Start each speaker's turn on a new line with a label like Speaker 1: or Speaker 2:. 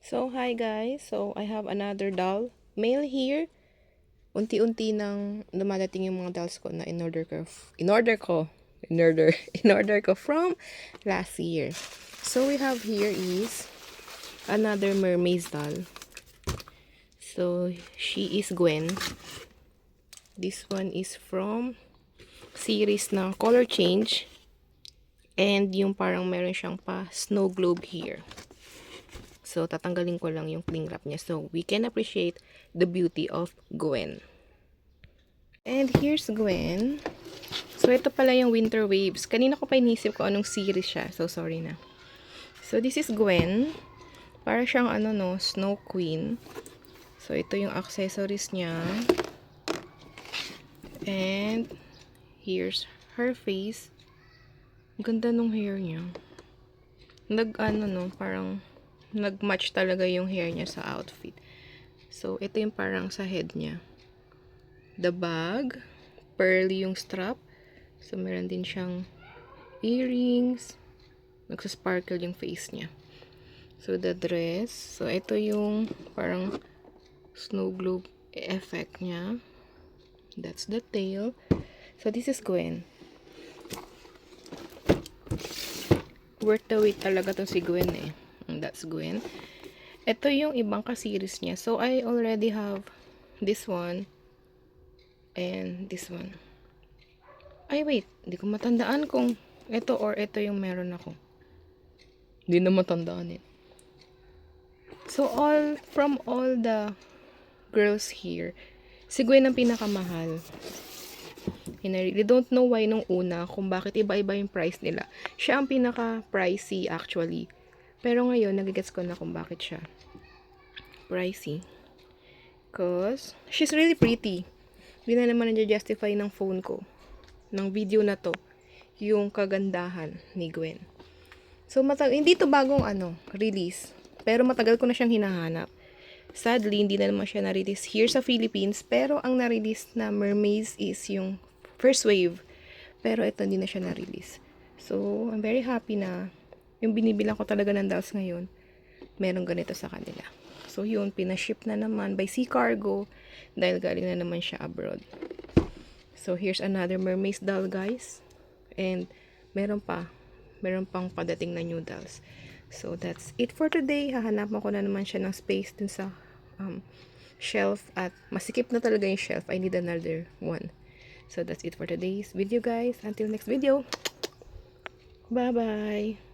Speaker 1: So, hi guys. So, I have another doll. Mail here. Unti-unti nang dumadating yung mga dolls ko na in order ko from last year. So, we have here is another mermaid doll. So, she is Gwen. This one is from series na Color Change. And yung parang meron siyang pa snow globe here. So, tatanggalin ko lang yung cling wrap niya. So, we can appreciate the beauty of Gwen. And here's Gwen. So, ito pala yung Winter Waves. Kanina ko pa inisip ko anong series siya. So, sorry na. So, this is Gwen. Para siyang Snow Queen. So, ito yung accessories niya. And, here's her face. Ganda nung hair niya. Parang nag-match talaga yung hair niya sa outfit. So, ito yung parang sa head niya. The bag, pearly yung strap. So, meron din siyang earrings. Nagsasparkle yung face niya. So, the dress. So, ito yung parang snow globe effect niya. That's the tail. So, this is Gwen. Worth the wait talaga to si Gwen eh. And that's Gwen. Ito yung ibang ka-series niya. So, I already have this one and this one. Ay, wait. Hindi ko matandaan kung ito or ito yung meron ako. Hindi na matandaan eh. So, from all the girls here, si Gwen ang pinakamahal. And I really don't know why nung una, kung bakit iba-iba yung price nila. Siya ang pinaka-pricey actually. Pero ngayon, nagigets ko na kung bakit siya pricey. Because, she's really pretty. Hindi na naman na-justify ng phone ko, ng video na to, yung kagandahan ni Gwen. So, hindi to bagong release. Pero matagal ko na siyang hinahanap. Sadly, hindi na naman siya na-release here sa Philippines. Pero ang na-release na mermaids is yung first wave. Pero ito, hindi na siya na-release. So, I'm very happy na yung binibilang ko talaga ng dolls ngayon, merong ganito sa kanila. So, yun, pinaship na naman by Sea Cargo dahil galing na naman siya abroad. So, here's another mermaid doll, guys. And, meron pang padating na new dolls. So, that's it for today. Hahanapan ko na naman siya ng space dun sa shelf at masikip na talaga yung shelf. I need another one. So, that's it for today's video, guys. Until next video. Bye-bye.